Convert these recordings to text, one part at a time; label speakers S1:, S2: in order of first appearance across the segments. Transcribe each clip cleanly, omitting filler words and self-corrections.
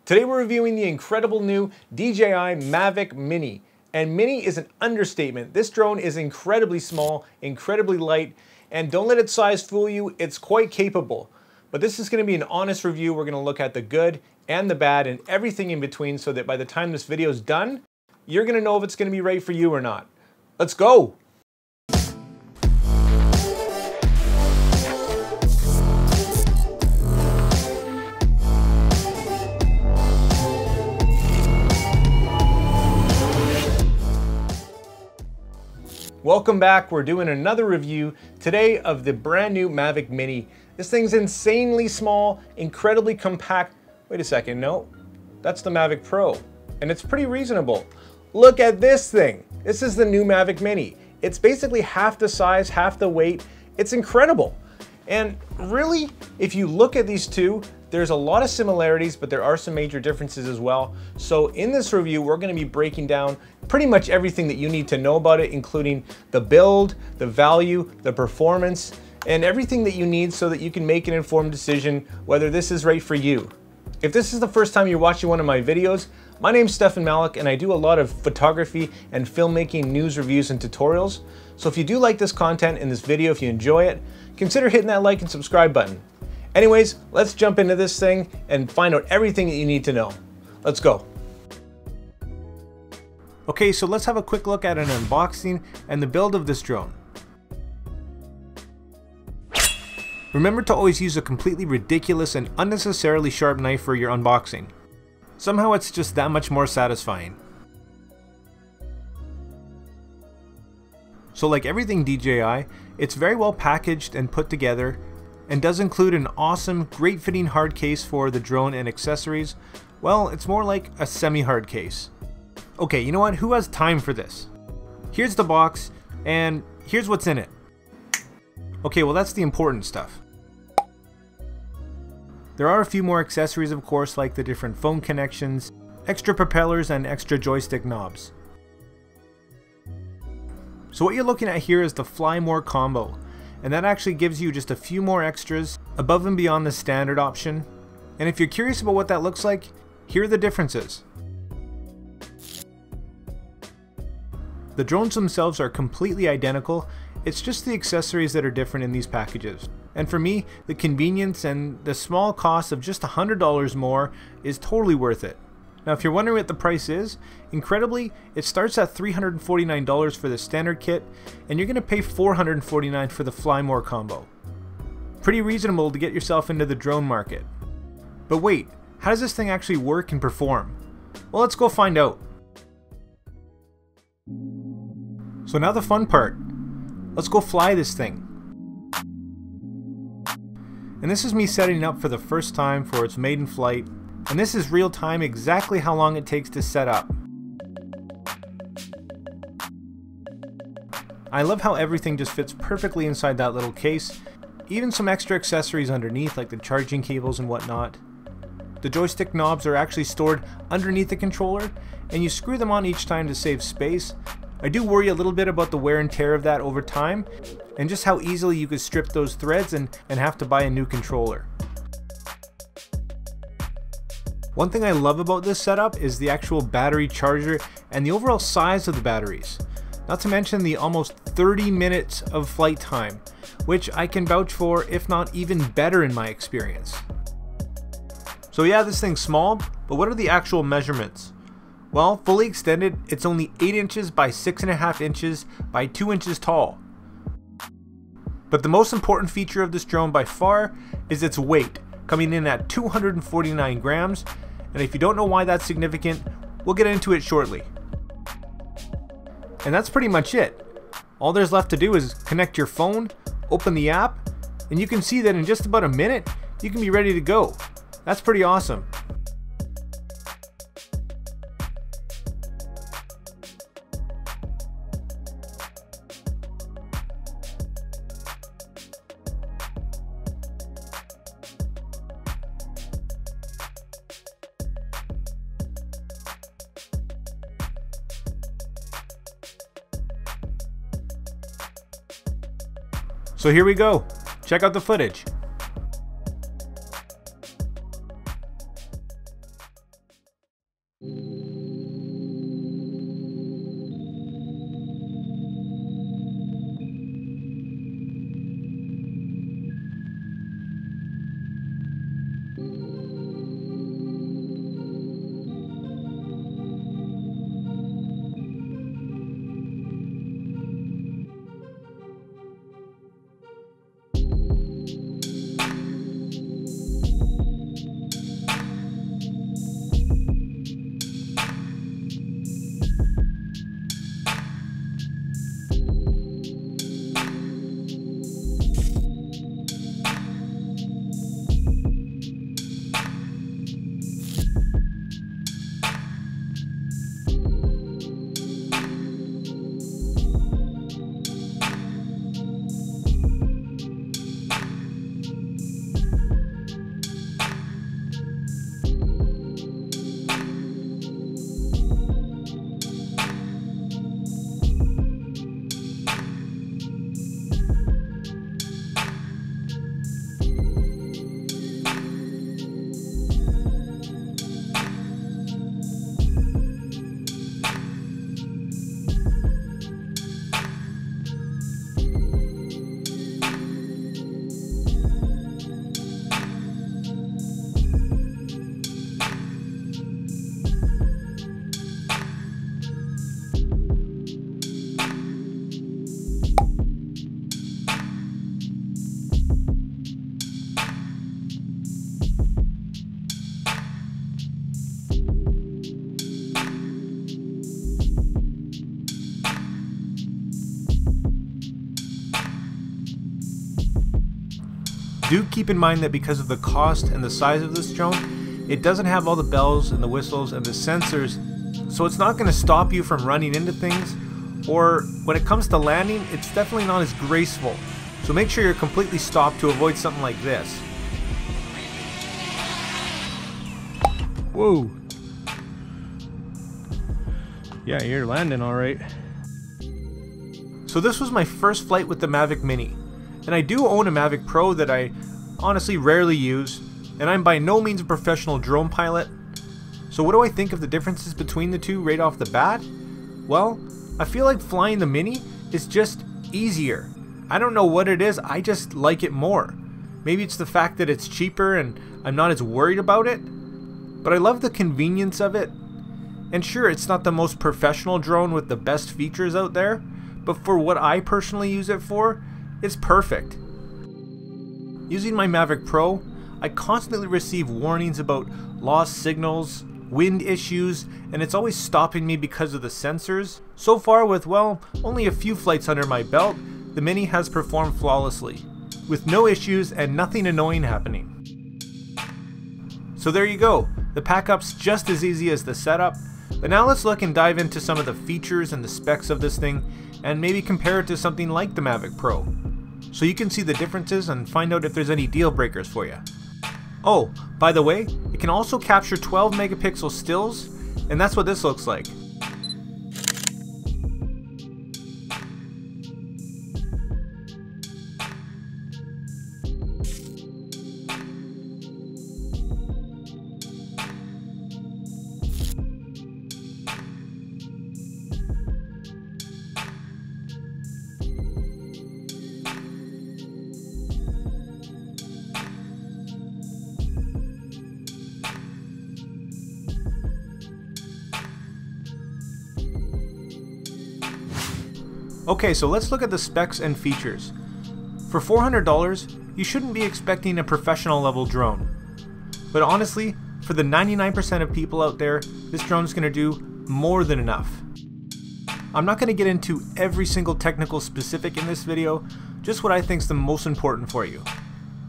S1: Today we're reviewing the incredible new DJI Mavic Mini. And mini is an understatement. This drone is incredibly small, incredibly light, and don't let its size fool you, it's quite capable. But this is gonna be an honest review. We're gonna look at the good and the bad and everything in between so that by the time this video is done, you're gonna know if it's gonna be right for you or not. Let's go. Welcome back. We're doing another review today of the brand new Mavic Mini. This thing's insanely small, incredibly compact. Wait a second, no, that's the Mavic Pro, and it's pretty reasonable. Look at this thing. This is the new Mavic Mini. It's basically half the size, half the weight. It's incredible. And really, if you look at these two, there's a lot of similarities, but there are some major differences as well. So in this review, we're gonna be breaking down pretty much everything that you need to know about it, including the build, the value, the performance, and everything that you need so that you can make an informed decision whether this is right for you. If this is the first time you're watching one of my videos, my name's Stefan Malik and I do a lot of photography and filmmaking news reviews and tutorials. So if you do like this content in this video, if you enjoy it, consider hitting that like and subscribe button. Anyways, let's jump into this thing and find out everything that you need to know. Let's go. Okay, so let's have a quick look at an unboxing and the build of this drone. Remember to always use a completely ridiculous and unnecessarily sharp knife for your unboxing. Somehow it's just that much more satisfying. So like everything DJI, it's very well packaged and put together, and does include an awesome, great fitting hard case for the drone and accessories. Well, it's more like a semi-hard case. Okay, you know what? Who has time for this? Here's the box, and here's what's in it. Okay, well that's the important stuff. There are a few more accessories, of course, like the different phone connections, extra propellers, and extra joystick knobs. So what you're looking at here is the Fly More combo, and that actually gives you just a few more extras above and beyond the standard option. And if you're curious about what that looks like, here are the differences. The drones themselves are completely identical, it's just the accessories that are different in these packages. And for me, the convenience and the small cost of just $100 more is totally worth it. Now if you're wondering what the price is, incredibly, it starts at $349 for the standard kit, and you're going to pay $449 for the Fly More combo. Pretty reasonable to get yourself into the drone market. But wait, how does this thing actually work and perform? Well, let's go find out. So now the fun part. Let's go fly this thing. And this is me setting up for the first time for its maiden flight. And this is real time, exactly how long it takes to set up. I love how everything just fits perfectly inside that little case. Even some extra accessories underneath, like the charging cables and whatnot. The joystick knobs are actually stored underneath the controller, and you screw them on each time to save space. I do worry a little bit about the wear and tear of that over time, and just how easily you could strip those threads and have to buy a new controller. One thing I love about this setup is the actual battery charger and the overall size of the batteries. Not to mention the almost 30 minutes of flight time, which I can vouch for, if not even better in my experience. So yeah, this thing's small, but what are the actual measurements? Well, fully extended, it's only 8 inches by 6.5 inches by 2 inches tall. But the most important feature of this drone by far is its weight, coming in at 249 grams, and if you don't know why that's significant, we'll get into it shortly. And that's pretty much it. All there's left to do is connect your phone, open the app, and you can see that in just about a minute, you can be ready to go. That's pretty awesome. So here we go. Check out the footage. Do keep in mind that because of the cost and the size of this drone, it doesn't have all the bells and the whistles and the sensors, so it's not going to stop you from running into things, or when it comes to landing, it's definitely not as graceful. So make sure you're completely stopped to avoid something like this. Whoa. Yeah, you're landing all right. So this was my first flight with the Mavic Mini, and I do own a Mavic Pro that I honestly rarely use, and I'm by no means a professional drone pilot. So what do I think of the differences between the two right off the bat? Well, I feel like flying the Mini is just easier. I don't know what it is, I just like it more. Maybe it's the fact that it's cheaper and I'm not as worried about it, but I love the convenience of it. And sure, it's not the most professional drone with the best features out there, but for what I personally use it for, it's perfect. Using my Mavic Pro, I constantly receive warnings about lost signals, wind issues, and it's always stopping me because of the sensors. So far with, well, only a few flights under my belt, the Mini has performed flawlessly, with no issues and nothing annoying happening. So there you go, the pack-up's just as easy as the setup. But now let's look and dive into some of the features and the specs of this thing, and maybe compare it to something like the Mavic Pro, so you can see the differences and find out if there's any deal breakers for you. Oh, by the way, it can also capture 12 megapixel stills, and that's what this looks like. Okay, so let's look at the specs and features. For $400, you shouldn't be expecting a professional level drone. But honestly, for the 99% of people out there, this drone is going to do more than enough. I'm not going to get into every single technical specific in this video, just what I think is the most important for you.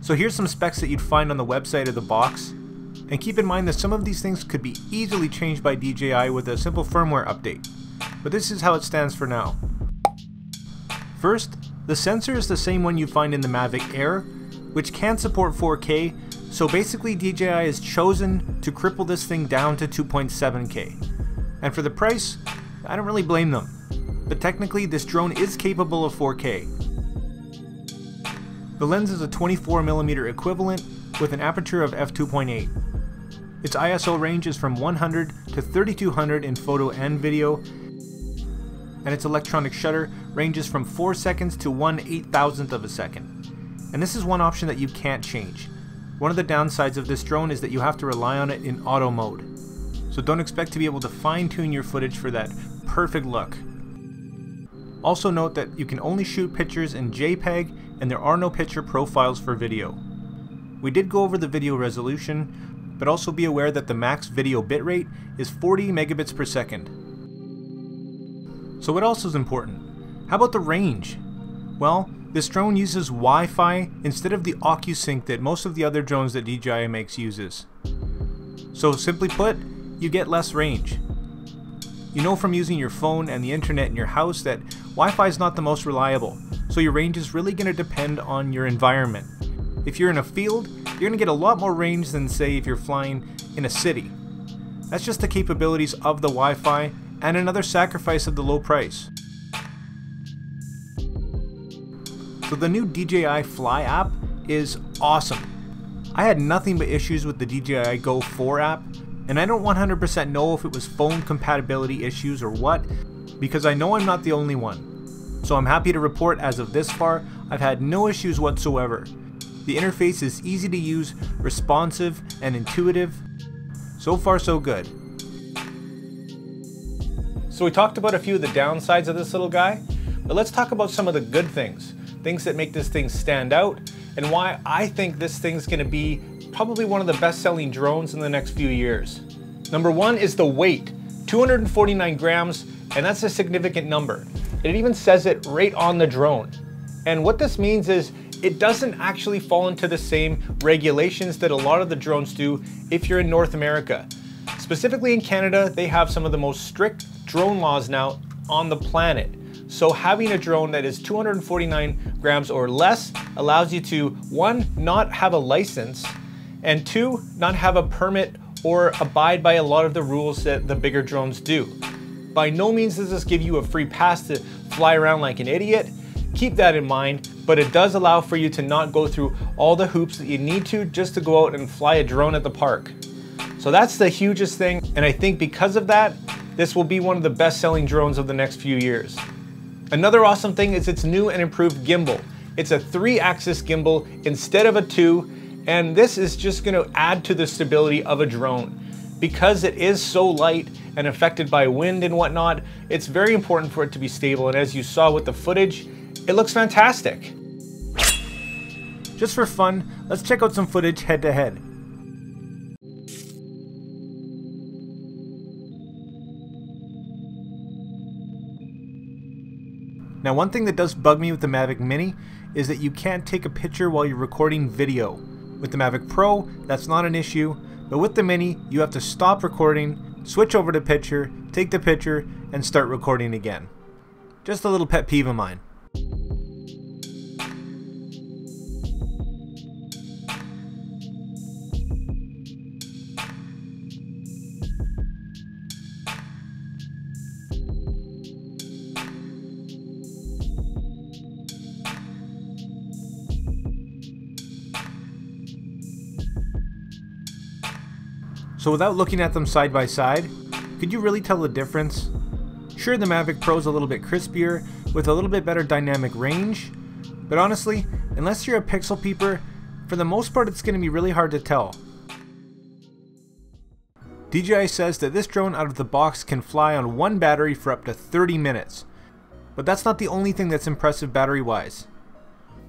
S1: So here's some specs that you'd find on the website of the box. And keep in mind that some of these things could be easily changed by DJI with a simple firmware update. But this is how it stands for now. First, the sensor is the same one you find in the Mavic Air, which can support 4K, so basically DJI has chosen to cripple this thing down to 2.7K. And for the price, I don't really blame them. But technically, this drone is capable of 4K. The lens is a 24mm equivalent with an aperture of f2.8. Its ISO range is from 100 to 3200 in photo and video, and its electronic shutter ranges from 4 seconds to 1/8000th of a second. And this is one option that you can't change. One of the downsides of this drone is that you have to rely on it in auto mode. So don't expect to be able to fine-tune your footage for that perfect look. Also note that you can only shoot pictures in JPEG and there are no picture profiles for video. We did go over the video resolution, but also be aware that the max video bitrate is 40 megabits per second. So what else is important? How about the range? Well, this drone uses Wi-Fi instead of the OcuSync that most of the other drones that DJI makes uses. So simply put, you get less range. You know from using your phone and the internet in your house that Wi-Fi is not the most reliable, so your range is really going to depend on your environment. If you're in a field, you're going to get a lot more range than say if you're flying in a city. That's just the capabilities of the Wi-Fi and another sacrifice of the low price. So the new DJI Fly App is awesome. I had nothing but issues with the DJI Go 4 app, and I don't 100% know if it was phone compatibility issues or what, because I know I'm not the only one. So I'm happy to report as of this far, I've had no issues whatsoever. The interface is easy to use, responsive, and intuitive. So far so good. So we talked about a few of the downsides of this little guy, but let's talk about some of the good things. Things that make this thing stand out, and why I think this thing's gonna be probably one of the best-selling drones in the next few years. Number one is the weight, 249 grams, and that's a significant number. It even says it right on the drone. And what this means is it doesn't actually fall into the same regulations that a lot of the drones do if you're in North America. Specifically in Canada, they have some of the most strict drone laws now on the planet. So having a drone that is 249 grams or less allows you to, one, not have a license, and two, not have a permit or abide by a lot of the rules that the bigger drones do. By no means does this give you a free pass to fly around like an idiot. Keep that in mind, but it does allow for you to not go through all the hoops that you need to just to go out and fly a drone at the park. So that's the hugest thing, and I think because of that, this will be one of the best-selling drones of the next few years. Another awesome thing is its new and improved gimbal. It's a 3-axis gimbal instead of a 2, and this is just going to add to the stability of a drone. Because it is so light and affected by wind and whatnot, it's very important for it to be stable, and as you saw with the footage, it looks fantastic. Just for fun, let's check out some footage head-to-head. Now, one thing that does bug me with the Mavic Mini is that you can't take a picture while you're recording video. With the Mavic Pro, that's not an issue, but with the Mini, you have to stop recording, switch over to picture, take the picture, and start recording again. Just a little pet peeve of mine. So without looking at them side by side, could you really tell the difference? Sure, the Mavic Pro is a little bit crispier with a little bit better dynamic range, but honestly, unless you're a pixel peeper, for the most part it's going to be really hard to tell. DJI says that this drone out of the box can fly on one battery for up to 30 minutes, but that's not the only thing that's impressive battery wise.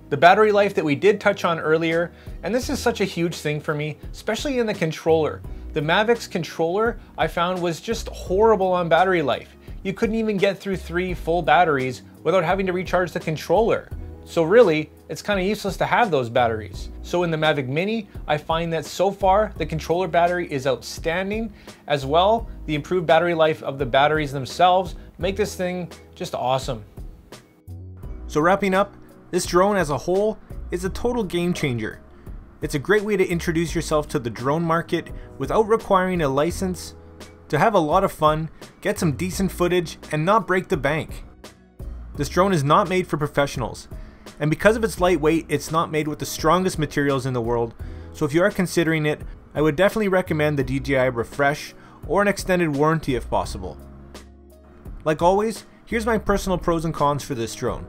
S1: The battery life that we did touch on earlier, and this is such a huge thing for me, especially in the controller. The Mavic's controller I found was just horrible on battery life. You couldn't even get through 3 full batteries without having to recharge the controller. So really, it's kind of useless to have those batteries. So in the Mavic Mini, I find that so far the controller battery is outstanding. As well, the improved battery life of the batteries themselves make this thing just awesome. So wrapping up, this drone as a whole is a total game changer. It's a great way to introduce yourself to the drone market without requiring a license, to have a lot of fun, get some decent footage, and not break the bank. This drone is not made for professionals, and because of its lightweight, it's not made with the strongest materials in the world, so if you are considering it, I would definitely recommend the DJI Refresh or an extended warranty if possible. Like always, here's my personal pros and cons for this drone.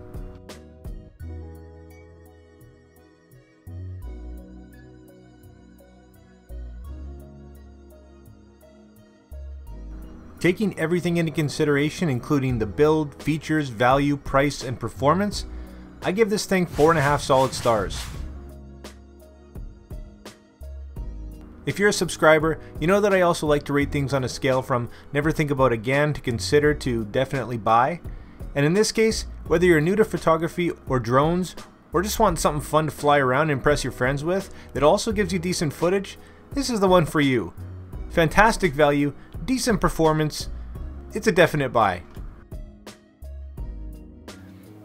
S1: Taking everything into consideration, including the build, features, value, price, and performance, I give this thing 4.5 solid stars. If you're a subscriber, you know that I also like to rate things on a scale from never think about again to consider to definitely buy. And in this case, whether you're new to photography or drones, or just want something fun to fly around and impress your friends with that also gives you decent footage, this is the one for you. Fantastic value, decent performance, it's a definite buy.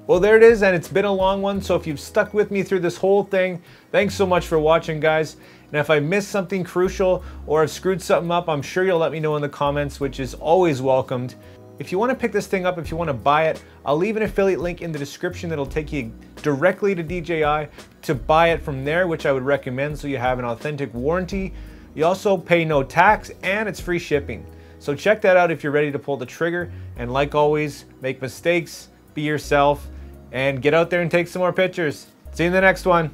S1: Well, there it is, and it's been a long one, so if you've stuck with me through this whole thing, thanks so much for watching, guys. And if I missed something crucial or have screwed something up, I'm sure you'll let me know in the comments, which is always welcomed. If you want to pick this thing up, if you want to buy it, I'll leave an affiliate link in the description that'll take you directly to DJI to buy it from there, which I would recommend so you have an authentic warranty. You also pay no tax and it's free shipping. So check that out if you're ready to pull the trigger. And like always, make mistakes, be yourself, and get out there and take some more pictures. See you in the next one.